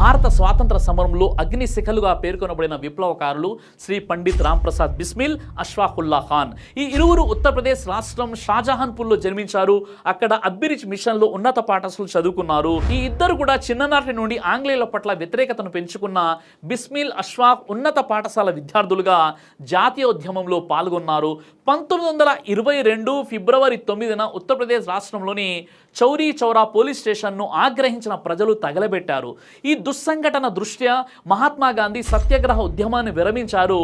భారత స్వాతంత్ర సమరంలో అగ్ని శిఖలుగా పేర్కొనబడిన విప్లవకారులు శ్రీ పండిత్ రామ్ ప్రసాద్ బిస్మిల్, అష్ఫాకుల్లా ఖాన్. ఈ ఇరువురు ఉత్తరప్రదేశ్ రాష్ట్రం షాజహాన్పూర్లో జన్మించారు. అక్కడ అబ్బిరిచ్ మిషన్లో ఉన్నత పాఠశాలలు చదువుకున్నారు. ఈ ఇద్దరు కూడా చిన్ననాటి నుండి ఆంగ్లేయుల పట్ల వ్యతిరేకతను పెంచుకున్న బిస్మిల్, అష్ఫాక్ ఉన్నత పాఠశాల విద్యార్థులుగా జాతీయోద్యమంలో పాల్గొన్నారు. 1922 ఫిబ్రవరి 9న ఉత్తరప్రదేశ్ రాష్ట్రంలోని చౌరీ చౌరా పోలీస్ స్టేషన్ను ఆగ్రహించిన ప్రజలు తగలబెట్టారు. ఈ దుస్సంఘటన దృష్ట్యా మహాత్మా గాంధీ సత్యాగ్రహ ఉద్యమాన్ని విరమించారు.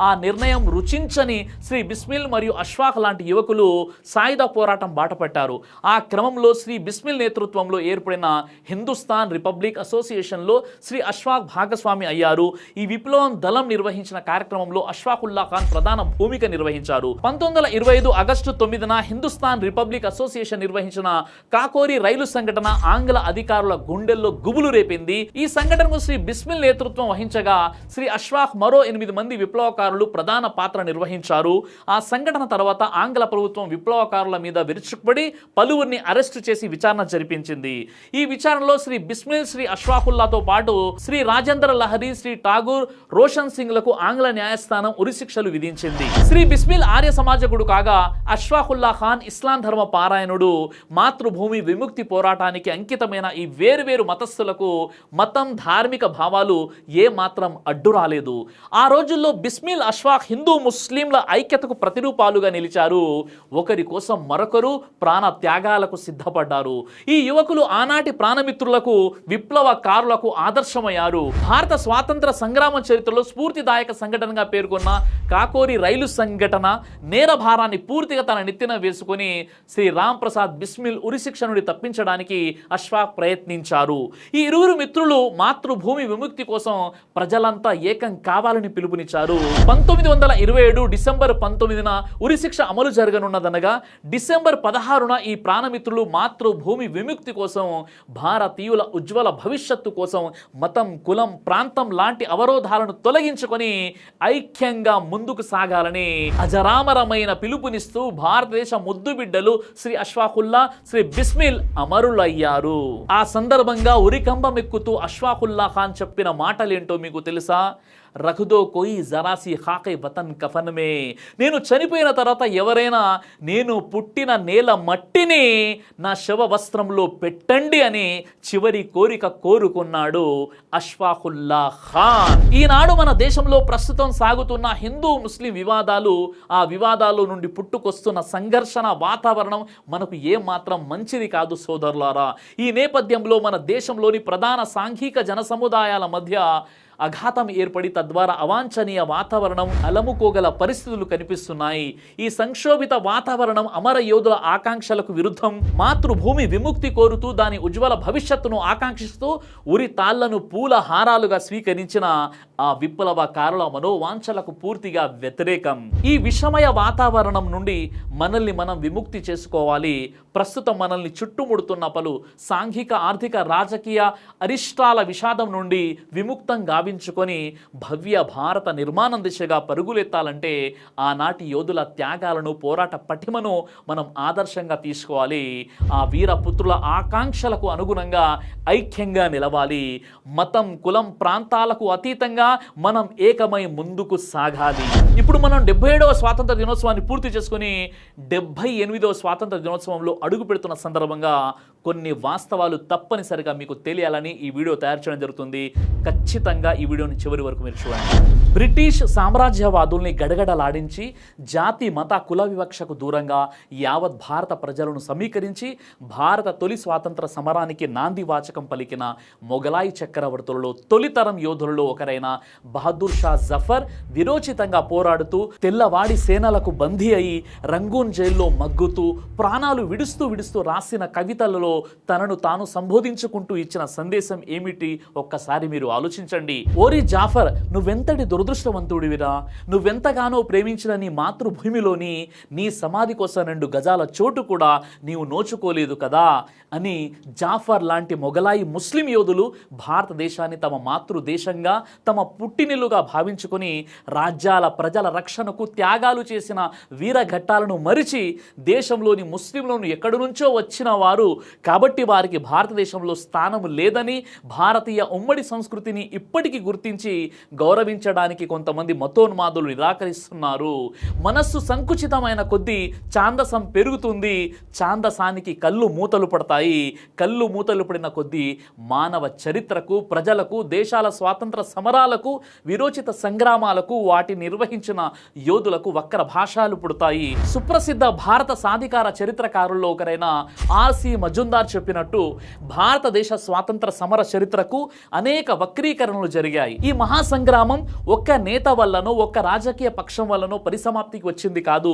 ఆ నిర్ణయం రుచించని శ్రీ బిస్మిల్ మరియు అష్ఫాక్ లాంటి యువకులు సాయుధ పోరాటం బాటపట్టారు. ఆ క్రమంలో శ్రీ బిస్మిల్ నేతృత్వంలో ఏర్పడిన హిందుస్థాన్ రిపబ్లిక్ అసోసియేషన్లో శ్రీ అష్ఫాక్ భాగస్వామి అయ్యారు. ఈ విప్లవం దళం నిర్వహించిన కార్యక్రమంలో అష్ఫాకుల్లా ఖాన్ ప్రధాన భూమిక నిర్వహించారు. 1925 ఆగస్టు 9న హిందుస్థాన్ రిపబ్లిక్ అసోసియేషన్ నిర్వహించిన కాకోరి రైలు సంఘటన ఆంగ్ల అధికారుల గుండెల్లో గుబులు రేపింది. ఈ సంఘటనకు శ్రీ బిస్మిల్ నేతృత్వం వహించగా శ్రీ అష్ఫాక్ మరో 8 మంది విప్లవకారులు ప్రధాన పాత్ర నిర్వహించారు. ఆ సంఘటన తర్వాత ఆంగ్ల ప్రభుత్వం విప్లవకారుల మీద విరుచుకుపడి పలువురిని అరెస్టు చేసి విచారణ జరిపించింది. ఈ విచారణలో శ్రీ బిస్మిల్, శ్రీ అష్ఫాకుల్లాతో పాటు శ్రీ రాజేంద్ర లహరి, శ్రీ ఠాగూర్, రోషన్ సింగ్లకు ఆంగ్ల న్యాయస్థానం ఉరిశిక్షలు విధించింది. శ్రీ బిస్మిల్ ఆర్య సమాజకుడు కాగా అష్ఫాకుల్లా ఖాన్ ఇస్లాం ధర్మ పారాయణుడు. మాతృభూమి విముక్తి పోరాటానికి అంకితమైన ఈ వేరువేరు మతస్థులకు మతం, ధార్మిక భావాలు ఏ మాత్రం అడ్డు రాలేదు. ఆ రోజుల్లో బిస్మిల్, అష్ఫాక్ హిందూ ముస్లింల ఐక్యతకు ప్రతిరూపాలుగా నిలిచారు. ఒకరి కోసం మరొకరు ప్రాణ త్యాగాలకు సిద్ధపడ్డారు. ఈ యువకులు ఆనాటి ప్రాణమిత్రులకు, విప్లవకారులకు ఆదర్శమయ్యారు. భారత స్వాతంత్ర సంగ్రామ చరిత్రలో స్ఫూర్తిదాయక సంఘటనగా పేర్కొన్న కాకోరి రైలు సంఘటన నేర భారాన్ని పూర్తిగా తన నెత్తిన వేసుకుని శ్రీ రామ్ ప్రసాద్ బిస్మిల్ ఉరిశిక్ష నుండి తప్పించడానికి అష్ఫాక్ ప్రయత్నించారు. ఈ ఇరువురు మిత్రులు మాతృభూమి విముక్తి కోసం ప్రజలంతా ఏకం కావాలని పిలుపునిచ్చారు. 1927 డిసెంబర్ 19న ఉరిశిక్ష అమలు జరగనున్నదనగా డిసెంబర్ 16న ఈ ప్రాణమిత్రులు మాతృభూమి విముక్తి కోసం, భారతీయుల ఉజ్వల భవిష్యత్తు కోసం మతం, కులం, ప్రాంతం లాంటి అవరోధాలను తొలగించుకొని ఐక్యంగా ముందుకు సాగాలని అజరామరమైన పిలుపునిస్తూ భారతదేశ ముద్దు బిడ్డలు శ్రీ అష్ఫాకుల్లా, శ్రీ బిస్మిల్ అమరులయ్యారు. ఆ సందర్భంగా ఉరికంబం ఎక్కుతూ అష్ఫాకుల్లా ఖాన్ చెప్పిన మాటలేంటో మీకు తెలుసా? రఖదో కోయి జరాసి ఖాకే వతన్ కఫన్ మే. నేను చనిపోయిన తర్వాత ఎవరైనా నేను పుట్టిన నేల మట్టిని నా శవ వస్త్రంలో పెట్టండి అని చివరి కోరిక కోరుకున్నాడు అష్ఫాకుల్లా ఖాన్. ఈనాడు మన దేశంలో ప్రస్తుతం సాగుతున్న హిందూ ముస్లిం వివాదాలు, ఆ వివాదాల నుండి పుట్టుకొస్తున్న సంఘర్షణ వాతావరణం మనకు ఏమాత్రం మంచిది కాదు సోదరులారా. ఈ నేపథ్యంలో మన దేశంలోని ప్రధాన సాంఘిక జన సముదాయాల మధ్య అఘాతం ఏర్పడి తద్వారా అవాంఛనీయ వాతావరణం అలముకోగల పరిస్థితులు కనిపిస్తున్నాయి. ఈ సంక్షోభిత వాతావరణం అమర యోధుల ఆకాంక్షలకు విరుద్ధం. మాతృభూమి విముక్తి కోరుతూ దాని ఉజ్వల భవిష్యత్తును ఆకాంక్షిస్తూ ఉరి తాళ్లను పూల హారాలుగా స్వీకరించిన ఆ విప్లవకారుల మనోవాంఛలకు పూర్తిగా వ్యతిరేకం. ఈ విషమయ వాతావరణం నుండి మనల్ని మనం విముక్తి చేసుకోవాలి. ప్రస్తుతం మనల్ని చుట్టుముడుతున్న పలు సాంఘిక, ఆర్థిక, రాజకీయ అరిష్టాల విషాదం నుండి విముక్తం గావించుకొని భవ్య భారత నిర్మాణం దిశగా పరుగులెత్తాలంటే ఆనాటి యోధుల త్యాగాలను, పోరాట పటిమను మనం ఆదర్శంగా తీసుకోవాలి. ఆ వీరపుత్రుల ఆకాంక్షలకు అనుగుణంగా ఐక్యంగా నిలవాలి. మతం, కులం, ప్రాంతాలకు అతీతంగా మనం ఏకమై ముందుకు సాగాలి. ఇప్పుడు మనం 77వ స్వాతంత్ర దినోత్సవాన్ని పూర్తి చేసుకుని 78వ స్వాతంత్ర దినోత్సవంలో అడుగు పెడుతున్న సందర్భంగా కొన్ని వాస్తవాలు తప్పనిసరిగా మీకు తెలియాలని ఈ వీడియో తయారు చేయడం జరుగుతుంది. ఖచ్చితంగా ఈ వీడియోని చివరి వరకు మీరు చూడండి. బ్రిటిష్ సామ్రాజ్యవాదుల్ని గడగడలాడించి జాతి, మత, కుల వివక్షకు దూరంగా యావత్ భారత ప్రజలను సమీకరించి భారత తొలి స్వాతంత్ర సమరానికి నాంది వాచకం పలికిన మొఘలాయి చక్రవర్తులలో తొలితరం యోధులలో ఒకరైన బహదూర్ షా జఫర్ విరోచితంగా పోరాడుతూ తెల్లవాడి సేనలకు బందీ అయి రంగూన్ జైల్లో మగ్గుతూ ప్రాణాలు విడుస్తూ రాసిన కవితలలో తనను తాను సంబోధించుకుంటూ ఇచ్చిన సందేశం ఏమిటి ఒక్కసారి మీరు ఆలోచించండి. ఓరి జాఫర్, నువ్వెంతటి దుర్ద దురదృష్టవంతుడివిరా, నువ్వెంతగానో ప్రేమించిన నీ మాతృభూమిలోని నీ సమాధి కోసం 2 గజాల చోటు కూడా నీవు నోచుకోలేదు కదా అని జాఫర్ లాంటి మొగలాయి ముస్లిం యోధులు భారతదేశాన్ని తమ మాతృదేశంగా, తమ పుట్టినిల్లుగా భావించుకొని రాజ్యాల ప్రజల రక్షణకు త్యాగాలు చేసిన వీరఘట్టాలను మరిచి దేశంలోని ముస్లింలను ఎక్కడి నుంచో వచ్చిన వారు కాబట్టి వారికి భారతదేశంలో స్థానం లేదని, భారతీయ ఉమ్మడి సంస్కృతిని ఇప్పటికీ గుర్తించి గౌరవించడానికి కొంతమంది మతోన్మాదులు నిరాకరిస్తున్నారు. మనస్సు సంకుచితమైన కొద్దీ ఛాందసం పెరుగుతుంది, ఛాందసానికి కళ్ళు మూతలు పడతాయి, కళ్ళు మూతలు పడిన కొద్దీ మానవ చరిత్రకు, ప్రజలకు, దేశాల స్వాతంత్ర సమరాలకు, విరోచిత సంగ్రామాలకు, వాటి నిర్వహించిన యోధులకు వక్ర భాషలు పుడతాయి. సుప్రసిద్ధ భారత సాధికార చరిత్రకారుల్లో ఒకరైన ఆర్సి మజుందార్ చెప్పినట్టు భారతదేశ స్వాతంత్ర సమర చరిత్రకు అనేక వక్రీకరణలు జరిగాయి. ఈ మహాసంగ్రామం ఒక్క నేత వల్లనో, ఒక్క రాజకీయ పక్షం వల్లనో పరిసమాప్తికి వచ్చింది కాదు,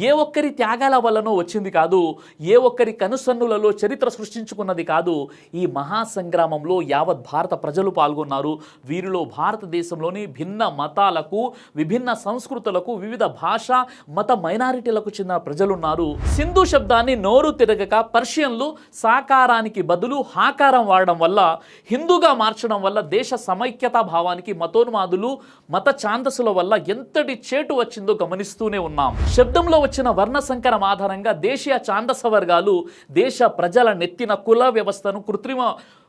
ఏ ఒక్కరి త్యాగాల వల్లనో వచ్చింది కాదు, ఏ ఒక్కరి కనుసన్నులలో చరిత్ర సృష్టించుకున్నది కాదు. ఈ మహాసంగ్రామంలో యావత్ భారత ప్రజలు పాల్గొన్నారు. వీరిలో భారతదేశంలోని భిన్న మతాలకు, విభిన్న సంస్కృతులకు, వివిధ భాష మత మైనారిటీలకు చెందిన ప్రజలున్నారు. సింధు శబ్దాన్ని నోరు తిరగక పర్షియన్లు సాకారానికి బదులు హాకారం వాడడం వల్ల, హిందూగా మార్చడం వల్ల దేశ సమైక్యతా భావానికి మతోన్మాదులు, మత ఛాందసుల వల్ల ఎంతటి చేటు వచ్చిందో గమనిస్తూనే ఉన్నాం. శబ్దంలో వచ్చిన వర్ణ సంకరం ఆధారంగా దేశీయ ఛాందస వర్గాలు దేశ ప్రజల నెత్తిన కుల వ్యవస్థను కృత్రిమ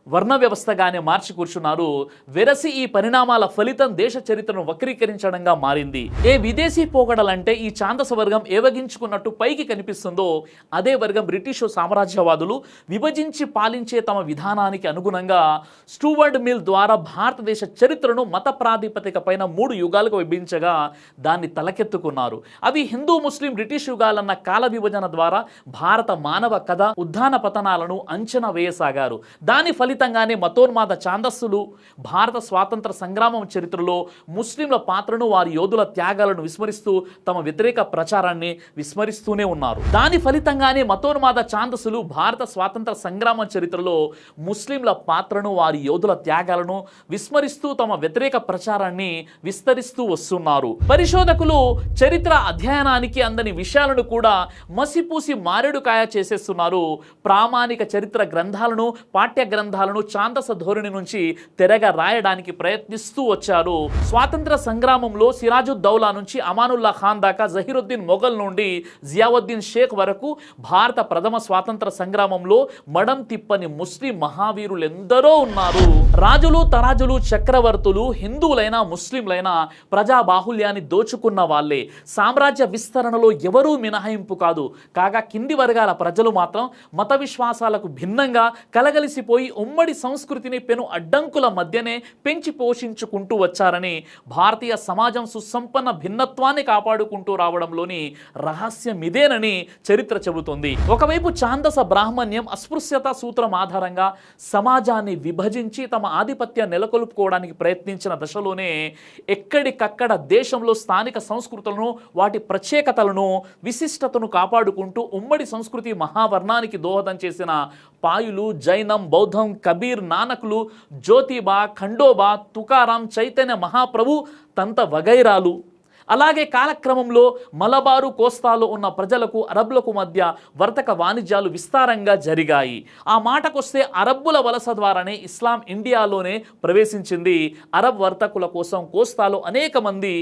వర్ణ వ్యవస్థగానే మార్చి కూర్చున్నారు. వెరసి ఈ పరిణామాల ఫలితం దేశ చరిత్రను వక్రీకరించడంగా మారింది. ఏ విదేశీ పోగడలంటే ఈ ఛాందస వర్గం ఏవగించుకున్నట్టు పైకి కనిపిస్తుందో అదే వర్గం బ్రిటిషు సామ్రాజ్యవాదులు విభజించి పాలించే తమ విధానానికి అనుగుణంగా స్టూవర్ట్ మిల్ ద్వారా భారతదేశ చరిత్రను మత ప్రాతిపదిక పైన 3 యుగాలకు విభజించగా దాన్ని తలకెత్తుకున్నారు. అవి హిందూ, ముస్లిం, బ్రిటిష్ యుగాలన్న కాల విభజన ద్వారా భారత మానవ కథ ఉద్ధాన పతనాలను అంచనా వేయసాగారు. దాని ఫలితంగానే మతోన్మాద ఛాందస్సులు భారత స్వాతంత్ర సంగ్రామం చరిత్రలో ముస్లింల పాత్రను, వారి యోధుల త్యాగాలను విస్మరిస్తూ తమ వ్యతిరేక ప్రచారాన్ని విస్మరిస్తూనే ఉన్నారు. దాని ఫలితంగానే మతోన్మాద ఛాందస్సులు భారత స్వాతంత్ర సంగ్రామం చరిత్రలో ముస్లింల పాత్రను, వారి యోధుల త్యాగాలను విస్మరిస్తూ తమ వ్యతిరేక ప్రచారాన్ని విస్తరిస్తూ వస్తున్నారు. పరిశోధకులు చరిత్ర అధ్యయనానికి అందని విషయాలను కూడా మసిపూసి మారేడుకాయ చేసేస్తున్నారు. ప్రామాణిక చరిత్ర గ్రంథాలను, పాఠ్య గ్రంథాలను ఛాందస ధోరణి నుంచి తెరగా రాయడానికి ప్రయత్నిస్తూ వచ్చారు. స్వాతంత్ర సంగ్రామంలో సిరాజుద్దౌలా నుంచి అమానుల్లా ఖాన్ దాకా, జహీరుద్దీన్ మొఘల్ నుండి జియావుద్దీన్ షేక్ వరకు భారత ప్రథమ స్వాతంత్ర సంగ్రామంలో మడం తిప్పని ముస్లిం మహావీరులు ఎందరో ఉన్నారు. రాజులు, తరాజులు, చక్రవర్తులు హిందువులైనా ముస్లింలైనా ప్రజా బాహుల్యాన్ని దోచుకున్న వాళ్ళే. సామ్రాజ్య విస్తరణలో ఎవరూ మినహాయింపు కాదు. కాగా కింది వర్గాల ప్రజలు మాత్రం మత విశ్వాసాలకు భిన్నంగా కలగలిసిపోయి ఉమ్మడి సంస్కృతిని పెను అడ్డంకుల మధ్యనే పెంచి పోషించుకుంటూ వచ్చారని, భారతీయ సమాజం సుసంపన్న భిన్నత్వాన్ని కాపాడుకుంటూ రావడంలోని రహస్యం ఇదేనని చరిత్ర చెబుతుంది. ఒకవైపు ఛాందస బ్రాహ్మణ్యం అస్పృశ్యత సూత్రం ఆధారంగా సమాజాన్ని విభజించి తమ ఆధిపత్యం నెలకొల్పుకోవడానికి ప్రయత్నించిన దశలోనే ఎక్కడికక్కడ దేశంలో స్థానిక సంస్కృతులను, వాటి ప్రత్యేకతలను, విశిష్టతను కాపాడుకుంటూ ఉమ్మడి సంస్కృతి మహావర్ణానికి దోహదం చేసిన పాయులు, జైనం, బౌద్ధం, కబీర్, నానకులు, జ్యోతిబా, ఖండోబా, తుకారాం, చైతన్య మహాప్రభు, తంత వగైరాలు. అలాగే కాలక్రమంలో మలబారు, కోస్తాలో ఉన్న ప్రజలకు అరబ్బులకు మధ్య వర్తక వాణిజ్యాలు విస్తారంగా జరిగాయి. ఆ మాటకొస్తే అరబ్బుల వలస ద్వారానే ఇస్లాం ఇండియాలోనే ప్రవేశించింది. అరబ్ వర్తకుల కోసం కోస్తాలో అనేక మంది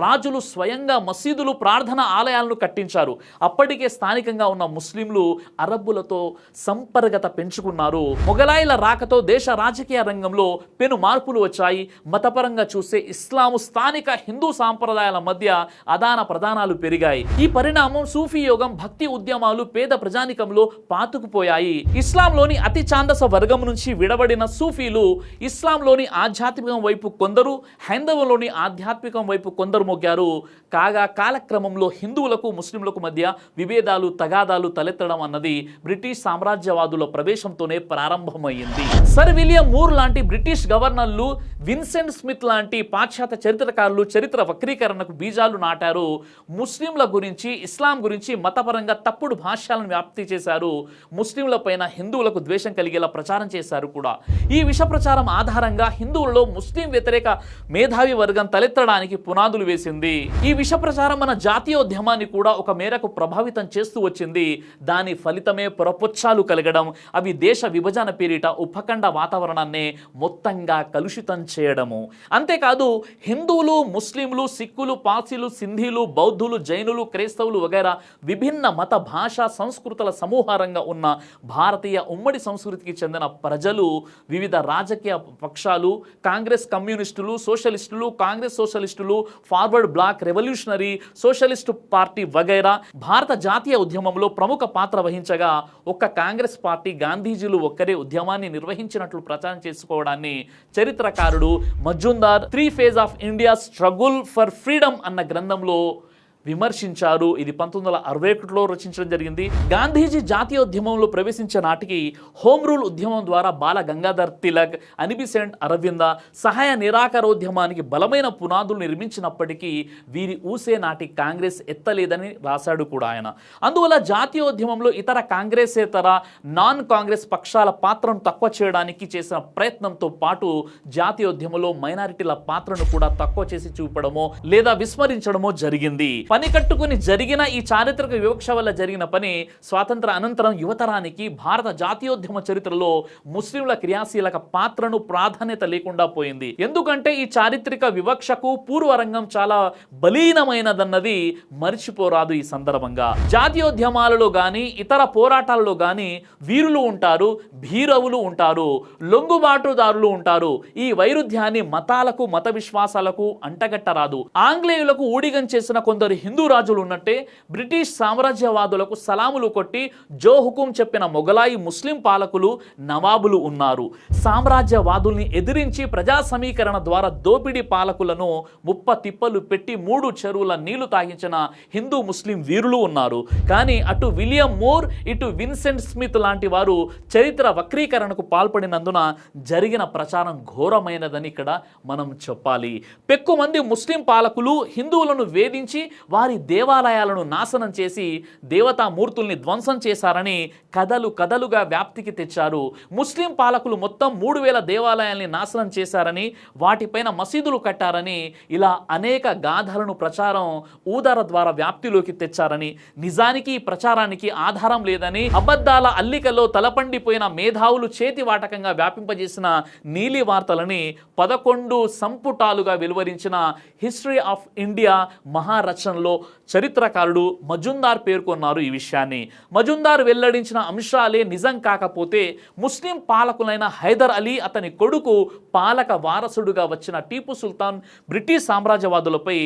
రాజులు స్వయంగా మసీదులు, ప్రార్థన ఆలయాలను కట్టించారు. అప్పటికే స్థానికంగా ఉన్న ముస్లింలు అరబ్బులతో సంపర్కత పెంచుకున్నారు. మొఘలాయిల రాకతో దేశ రాజకీయ రంగంలో పెను మార్పులు వచ్చాయి. మతపరంగా చూస్తే ఇస్లాము స్థానిక హిందూ సాంప్రదాయాల మధ్య అదాన ప్రదానాలు పెరిగాయి. ఈ పరిణామం సూఫీ యోగం, భక్తి ఉద్యమాలు పేద ప్రజానికంలో పాతుకుపోయాయి. ఇస్లాంలోని అతి ఛాందస వర్గం నుంచి విడబడిన సూఫీలు ఇస్లాంలోని ఆధ్యాత్మికం వైపు కొందరు, హైందవంలోని ఆధ్యాత్మికం వైపు కొందరు మొగ్గారు. కాగా కాలక్రమంలో హిందువులకు, ముస్లింలకు మధ్య విభేదాలు, తగాదాలు తలెత్తడం అన్నది బ్రిటిష్ సామ్రాజ్యవాదుల ప్రవేశంతోనే ప్రారంభమైంది. సర్ విలియం మూర్ లాంటి బ్రిటిష్ గవర్నర్లు, విన్సెంట్ స్మిత్ లాంటి పాశ్చాత్య చరిత్రకారులు చరిత్ర వక్రీకరణకు బీజాలు నాటారు. ముస్లింల గురించి, ఇస్లాం గురించి మతపరంగా తప్పుడు భాష్యాలను వ్యాప్తి చేశారు. ముస్లింల పైన హిందువులకు ద్వేషం కలిగేలా ప్రచారం చేశారు కూడా. ఈ విష ప్రచారం ఆధారంగా హిందువులలో ముస్లిం వ్యతిరేక మేధావి వర్గం తలెత్తడానికి పునాదులు వేసింది. ఈ విష ప్రచారం మన జాతీయోద్యమాన్ని కూడా ఒక మేరకు ప్రభావితం చేస్తూ వచ్చింది. దాని ఫలితమే పొరపొచ్చాలు కలగడం, అవి దేశ విభజన పేరిట ఉపఖండ వాతావరణాన్ని మొత్తంగా కలుషితం చేయడము. అంతేకాదు హిందువులు, ముస్లింలు, సిక్కులు, పార్సీలు, సింధీలు, బౌద్ధులు, జైనులు, క్రైస్తవులు వగైరా విభిన్న మత, భాష, సంస్కృతుల సమూహారంగా ఉన్న భారతీయ ఉమ్మడి సంస్కృతికి చెందిన ప్రజలు, వివిధ రాజకీయ పక్షాలు, కాంగ్రెస్ కమ్యూనిస్టులు, సోషలిస్టులు, కాంగ్రెస్ సోషలిస్టులు, forward bloc, revolutionary socialist party వగైరా భారత జాతీయ ఉద్యమంలో ప్రముఖ పాత్ర వహించగా ఒక్క కాంగ్రెస్ పార్టీ, గాంధీజీలు ఒక్కరే ఉద్యమాన్ని నిర్వహించినట్లు ప్రచారం చేసుకోవడాన్ని చరిత్రకారుడు Majumdar 3 Phase of India's Struggle for Freedom అన్న గ్రంథంలో విమర్శించారు. ఇది 1961లో రచించడం జరిగింది. గాంధీజీ జాతీయోద్యమంలో ప్రవేశించే నాటికి హోమ్ రూల్ ఉద్యమం ద్వారా బాల గంగాధర్ తిలక్, అనిబిసెంట్ అరవింద సహాయ నిరాకరోద్యమానికి బలమైన పునాదులు నిర్మించినప్పటికీ వీరి ఊసే నాటి కాంగ్రెస్ ఎత్తలేదని రాశాడు కూడా ఆయన. అందువల్ల జాతీయోద్యమంలో ఇతర కాంగ్రెసేతర నాన్ కాంగ్రెస్ పక్షాల పాత్రను తక్కువ చేయడానికి చేసిన ప్రయత్నంతో పాటు జాతీయోద్యమంలో మైనారిటీల పాత్రను కూడా తక్కువ చేసి చూపడమో లేదా విస్మరించడమో జరిగింది. పని కట్టుకుని జరిగిన ఈ చారిత్రక వివక్ష వల్ల జరిగిన పని స్వాతంత్ర అనంతరం యువతరానికి భారత జాతీయోద్యమ చరిత్రలో ముస్లింల క్రియాశీలక పాత్రను ప్రాధాన్యత లేకుండా పోయింది. ఎందుకంటే ఈ చారిత్రక వివక్షకు పూర్వరంగం చాలా బలీనమైనదన్నది మర్చిపోరాదు. ఈ సందర్భంగా జాతీయోద్యమాలలో గాని ఇతర పోరాటాలలో గాని వీరులు ఉంటారు, భీరవులు ఉంటారు, లొంగుబాటుదారులు ఉంటారు. ఈ వైరుధ్యాన్ని మతాలకు, మత విశ్వాసాలకు అంటగట్టరాదు. ఆంగ్లేయులకు ఊడిగం చేసిన కొందరు హిందూ రాజులు ఉన్నట్టే బ్రిటిష్ సామ్రాజ్యవాదులకు సలాములు కొట్టి జో హుకుం చెప్పిన మొగలాయి ముస్లిం పాలకులు, నవాబులు ఉన్నారు. సామ్రాజ్యవాదుల్ని ఎదిరించి ప్రజా సమీకరణ ద్వారా దోపిడీ పాలకులను ముప్ప తిప్పలు పెట్టి 3 చెరువుల నీళ్లు తాగించిన హిందూ ముస్లిం వీరులు ఉన్నారు. కానీ అటు విలియం మోర్, ఇటు విన్సెంట్ స్మిత్ లాంటి వారు చరిత్ర వక్రీకరణకు పాల్పడినందున జరిగిన ప్రచారం ఘోరమైనదని ఇక్కడ మనం చెప్పాలి. పెక్కుమంది ముస్లిం పాలకులు హిందువులను వేధించి వారి దేవాలయాలను నాశనం చేసి దేవతామూర్తుల్ని ధ్వంసం చేశారని కథలుగా వ్యాప్తికి తెచ్చారు. ముస్లిం పాలకులు మొత్తం 3000 దేవాలయాల్ని నాశనం చేశారని, వాటిపైన మసీదులు కట్టారని, ఇలా అనేక గాథలను ప్రచారం ఊదర ద్వారా వ్యాప్తిలోకి తెచ్చారని, నిజానికి ఈ ప్రచారానికి ఆధారం లేదని అబద్ధాల అల్లికలో తలపండిపోయిన మేధావులు చేతి వాటకంగా వ్యాపింపజేసిన నీలి వార్తలని 11 సంపుటాలుగా వెలువరించిన హిస్టరీ ఆఫ్ ఇండియా మహారచనలో చరిత్రకారుడు మజుందార్ పేర్కొన్నారు. ఈ విషయాన్ని మజుందార్ వెల్లడించిన అంశాలే నిజం కాకపోతే ముస్లిం పాలకులైన హైదర్ అలీ, అతని కొడుకు పాలక వారసుడుగా వచ్చిన టీపు సుల్తాన్ బ్రిటిష్ సామ్రాజ్యవాదులపై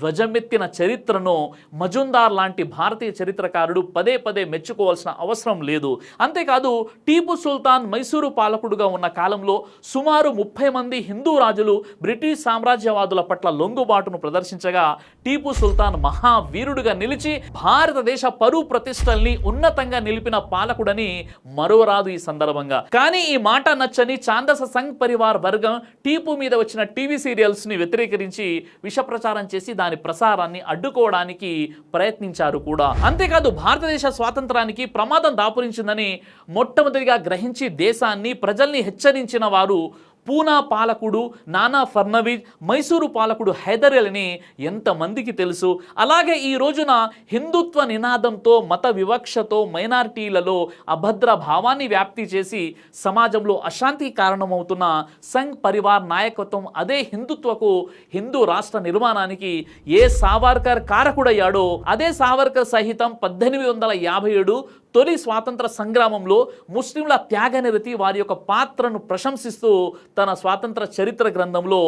ధ్వజమెత్తిన చరిత్రను మజుందార్ లాంటి భారతీయ చరిత్రకారుడు పదే పదే మెచ్చుకోవాల్సిన అవసరం లేదు. అంతేకాదు టీపు సుల్తాన్ మైసూరు పాలకుడుగా ఉన్న కాలంలో సుమారు 30 మంది హిందూ రాజులు బ్రిటిష్ సామ్రాజ్యవాదుల పట్ల లొంగుబాటును ప్రదర్శించగా టీపు సుల్తాన్ మహావీరుడుగా నిలిచి భారతదేశ పరువు ప్రతిష్టల్ని ఉన్నతంగా నిలిపిన పాలకుడని మరోరాదు ఈ సందర్భంగా. కానీ ఈ మాట నచ్చని ఛాందస సంఘ్ పరివార్ వర్గం టీపు మీద వచ్చిన టీవీ సీరియల్స్ ని వ్యతిరేకరించి విష ప్రచారం చేసి దాని ప్రసారాన్ని అడ్డుకోవడానికి ప్రయత్నించారు కూడా. అంతేకాదు భారతదేశ స్వాతంత్రానికి ప్రమాదం దాపురించిందని మొట్టమొదటిగా గ్రహించి దేశాన్ని, ప్రజల్ని హెచ్చరించిన వారు పూనా పాలకుడు నానా ఫర్నవీజ్, మైసూరు పాలకుడు హైదర్ అలీని ఎంతమందికి తెలుసు? అలాగే ఈ రోజున హిందుత్వ నినాదంతో, మత వివక్షతో మైనారిటీలలో అభద్ర భావాన్ని వ్యాప్తి చేసి సమాజంలో అశాంతికి కారణమవుతున్న సంఘ్ పరివార్ నాయకత్వం అదే హిందుత్వకు, హిందూ రాష్ట్ర నిర్మాణానికి ఏ సావర్కర్ కారకుడయ్యాడో అదే సావర్కర్ సహితం 1857 తొలి స్వాతంత్ర సంగ్రామంలో ముస్లింల త్యాగనిరతి, వారి యొక్క పాత్రను ప్రశంసిస్తూ తన స్వాతంత్ర చరిత్ర గ్రంథంలో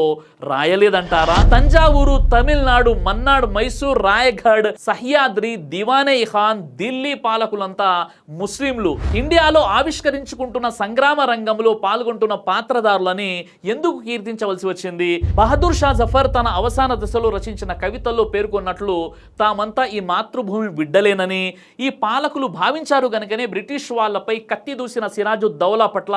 రాయలేదంటారా? తంజావూరు, తమిళనాడు, మన్నాడ్, మైసూర్, రాయగఢ్, సహ్యాద్రి, దివానే ఖాన్, ఢిల్లీ పాలకులంతా ముస్లింలు. ఇండియాలో ఆవిష్కరించుకుంటున్న సంగ్రామ రంగంలో పాల్గొంటున్న పాత్రదారులని ఎందుకు కీర్తించవలసి వచ్చింది? బహదూర్ షా జఫర్ తన అవసాన దశలో రచించిన కవితల్లో పేర్కొన్నట్లు తామంతా ఈ మాతృభూమి బిడ్డలేనని, ఈ పాలకులు భావించారు గనుకనే బ్రిటిష్ వాళ్ళపై కత్తి దూసిన సిరాజుద్దౌలా పట్ల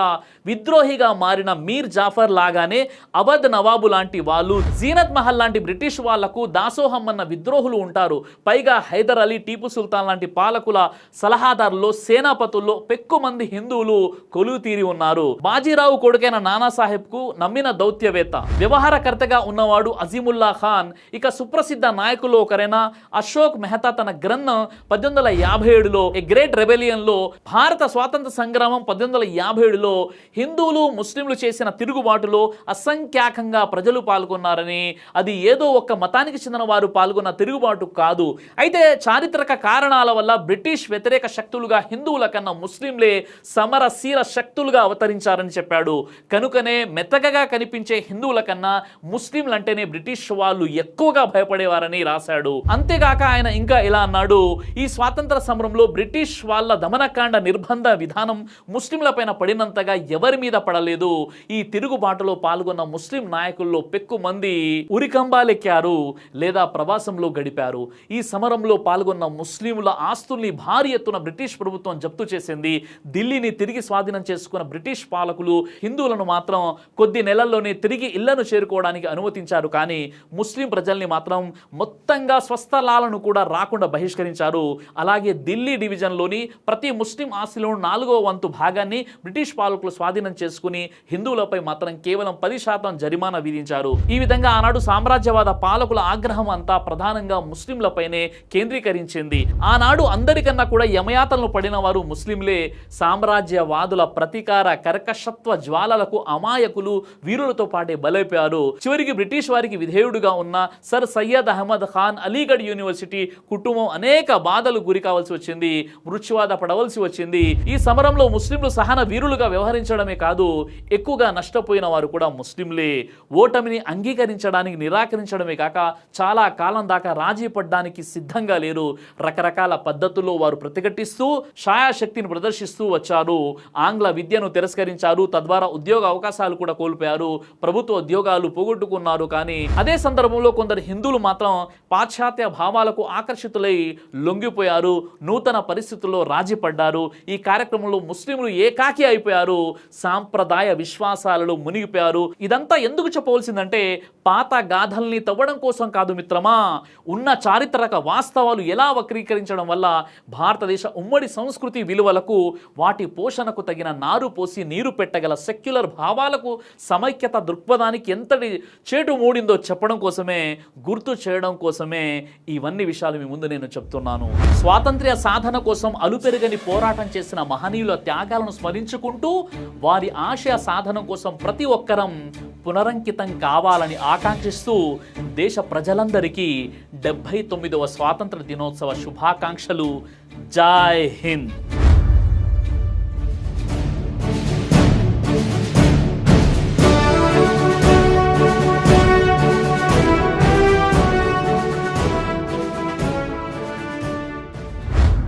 విద్రోహిగా మారిన మీర్ జాఫర్ లాగానే అవధ్ నవాబు లాంటి వాళ్ళు, జీనత్ మహల్ లాంటి బ్రిటిష్ వాళ్లకు దాసోహం అన్న విద్రోహులు ఉంటారు. పైగా హైదర్ అలీ, టీపు సుల్తాన్ లాంటి పాలకుల సలహాదారుల్లో, సేనాపతుల్లో పెక్కు మంది హిందువులు కొలువు తీరి ఉన్నారు. బాజీరావు కొడుకైన నానాసాహెబ్ కు నమ్మిన దౌత్యవేత్త, వ్యవహారకర్తగా ఉన్నవాడు అజీముల్లా ఖాన్. ఇక సుప్రసిద్ధ నాయకులు ఒకరైన అశోక్ మెహతా తన గ్రంథం 1857లో ఏ గ్రేట్ రెబెలియన్ లో, భారత స్వాతంత్ర సంగ్రామం 1857లో హిందువులు ముస్లింలు చేసిన తిరుగుబాటులో అసంఖ్యాకంగా ప్రజలు పాల్గొన్నారని, అది ఏదో ఒక్క మతానికి చెందిన వారు పాల్గొన్న తిరుగుబాటు కాదు. అయితే చారిత్రక కారణాల వల్ల బ్రిటిష్ వ్యతిరేక శక్తులుగా హిందువుల కన్నా ముస్లింలే సమరశీల శక్తులుగా అవతరించారని చెప్పాడు. కనుకనే మెత్తగగా కనిపించే హిందువుల కన్నా ముస్లింలంటేనే బ్రిటిష్ వాళ్ళు ఎక్కువగా భయపడేవారని రాశాడు. అంతేగాక ఆయన ఇంకా ఇలా అన్నాడు, ఈ స్వాతంత్ర సమరంలో బ్రిటిష్ వాళ్ళ దమనకాండ నిర్బంధ విధానం ముస్లింల పైన పడినంతగా ఎవరి మీద పడలేదు. ఈ తిరుగుబాటులో పాల్గొన్న ముస్లిం నాయకుల్లో పెక్కు మంది ఉరికంబాలెక్కారు లేదా ప్రవాసంలో గడిపారు. ఈ సమరంలో పాల్గొన్న ముస్లింల ఆస్తుల్ని భారీ ఎత్తున బ్రిటిష్ ప్రభుత్వం జప్తు చేసింది. ఢిల్లీని తిరిగి స్వాధీనం చేసుకున్న బ్రిటిష్ పాలకులు హిందువులను మాత్రం కొద్ది నెలల్లోనే తిరిగి ఇళ్లను చేరుకోవడానికి అనుమతించారు. కానీ ముస్లిం ప్రజల్ని మాత్రం మొత్తంగా స్వస్థలాలను కూడా రాకుండా బహిష్కరించారు. అలాగే ఢిల్లీ డివిజన్లోని ప్రతి ముస్లిం ఆస్తిలోని 4వ వంతు భాగాన్ని బ్రిటిష్ పాలకులు స్వాధీనం చేసుకుని హిందువులపై మాత్రం కేవలం 10% జరిమానా విధించారు. ఈ విధంగా ఆనాడు సామ్రాజ్యవాద పాలకుల ఆగ్రహం అంతా ప్రధానంగా ముస్లింలపైనే కేంద్రీకరించింది. ఆనాడు అందరికన్నా కూడా యమయాతనలు పడిన వారు ముస్లింలే. సామ్రాజ్యవాదుల ప్రతీకార కర్కశత్వ జ్వాలలకు అమాయకులు వీరులతో పాటే బలైపోయారు. చివరికి బ్రిటిష్ వారికి విధేయుడుగా ఉన్న సర్ సయ్యద్ అహ్మద్ ఖాన్ అలీగఢ్ యూనివర్సిటీ కుటుంబం అనేక బాధలు గురి కావాల్సి వచ్చింది, మృత్యువాత పడవలసి వచ్చింది. ఈ సమరంలో ముస్లింలు సహన వీరులుగా వ్యవహరించడమే కాదు, ఎక్కువగా నష్టపోయిన వారు కూడా ముస్లింలే. ఓటమిని అంగీకరించడానికి నిరాకరించడమే కాక చాలా కాలం దాకా రాజీ పడ్డానికి సిద్ధంగా లేరు. రకరకాల పద్ధతుల్లో వారు ప్రతిఘటిస్తూ ఛాయాశక్తిని ప్రదర్శిస్తూ వచ్చారు. ఆంగ్ల విద్యను తిరస్కరించారు, తద్వారా ఉద్యోగ అవకాశాలు కూడా కోల్పోయారు, ప్రభుత్వ ఉద్యోగాలు పోగొట్టుకున్నారు. కానీ అదే సందర్భంలో కొందరు హిందువులు మాత్రం పాశ్చాత్య భావాలకు ఆకర్షితులై లొంగిపోయారు, నూతన పరిస్థితుల్లో రాజీ పడ్డారు. ఈ కార్యక్రమంలో ముస్లింలు ఏకాకి అయిపోయారు, సాంప్రదాయ విశ్వాసాలలో మునిగిపోయారు. ఇదంతా ఎందుకు చెప్పవలసిందంటే పాత గాథల్ని తవ్వడం కోసం కాదు మిత్రమా, ఉన్న చారిత్రక వాస్తవాలు ఎలా వక్రీకరించడం వల్ల భారతదేశ ఉమ్మడి సంస్కృతి విలువలకు, వాటి పోషణకు తగిన నారు పోసి నీరు పెట్టగల సెక్యులర్ భావాలకు, సమైక్యత దృక్పథానికి ఎంతటి చేటు మూడిందో చెప్పడం కోసమే, గుర్తు చేయడం కోసమే ఇవన్నీ విషయాలు మీ ముందు నేను చెప్తున్నాను. స్వాతంత్ర్య సాధన కోసం అలుపెరుగని పోరాటం చేసిన మహనీయుల త్యాగాలను స్మరించుకుంటూ వారి ఆశయ సాధన కోసం ప్రతి ఒక్కరం పునరంకితం కావాలని ఆకాంక్షిస్తూ దేశ ప్రజలందరికీ 79వ స్వాతంత్ర దినోత్సవ శుభాకాంక్షలు. జై హింద్.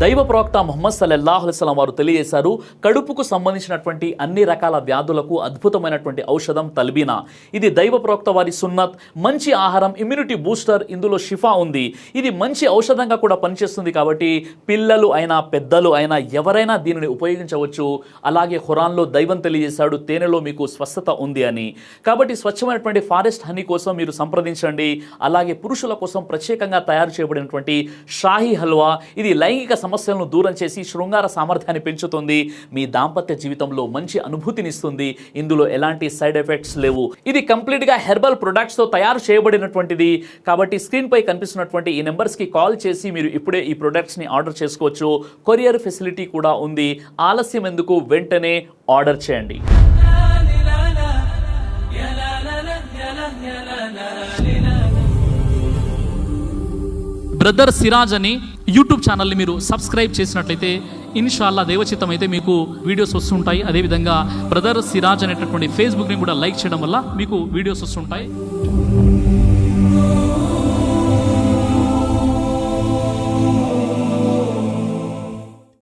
దైవ ప్రవక్త ముహమ్మద్ సల్లల్లాహు అలైహి వసల్లం వారు తెలియజేశారు, కడుపుకు సంబంధించినటువంటి అన్ని రకాల వ్యాధులకు అద్భుతమైనటువంటి ఔషధం తల్బీనా. ఇది దైవ ప్రవక్త వారి సున్నత్, మంచి ఆహారం, ఇమ్యూనిటీ బూస్టర్, ఇందులో షిఫా ఉంది. ఇది మంచి ఔషధంగా కూడా పనిచేస్తుంది. కాబట్టి పిల్లలు అయినా పెద్దలు అయినా ఎవరైనా దీనిని ఉపయోగించవచ్చు. అలాగే ఖురాన్లో దైవం తెలియజేశాడు, తేనెలో మీకు స్వస్థత ఉంది అని. కాబట్టి స్వచ్ఛమైనటువంటి ఫారెస్ట్ హనీ కోసం మీరు సంప్రదించండి. అలాగే పురుషుల కోసం ప్రత్యేకంగా తయారు చేయబడినటువంటి షాహీ హల్వా, ఇది లైంగిక సమస్యలను దూరం చేసి శృంగార సామర్థ్యాన్ని పెంచుతుంది, మీ దాంపత్య జీవితంలో మంచి అనుభూతినిస్తుంది. ఇందులో ఎలాంటి సైడ్ ఎఫెక్ట్స్ లేవు. ఇది కంప్లీట్ గా హెర్బల్ ప్రొడక్ట్స్ తో తయారు చేయబడినటువంటిది. కాబట్టి స్క్రీన్ పై కనిపిస్తున్నటువంటి ఈ నెంబర్స్ కి కాల్ చేసి మీరు ఇప్పుడే ఈ ప్రొడక్ట్స్ ని ఆర్డర్ చేసుకోవచ్చు. కొరియర్ ఫెసిలిటీ కూడా ఉంది. ఆలస్యం ఎందుకు, వెంటనే ఆర్డర్ చేయండి. బ్రదర్ సిరాజ్ అని యూట్యూబ్ ఛానల్ని మీరు సబ్స్క్రైబ్ చేసినట్లయితే ఇన్షాల్లా దైవచిత్తం అయితే మీకు వీడియోస్ వస్తుంటాయి. అదేవిధంగా బ్రదర్ సిరాజ్ అనేటటువంటి ఫేస్బుక్ని కూడా లైక్ చేయడం వల్ల మీకు వీడియోస్ వస్తుంటాయి.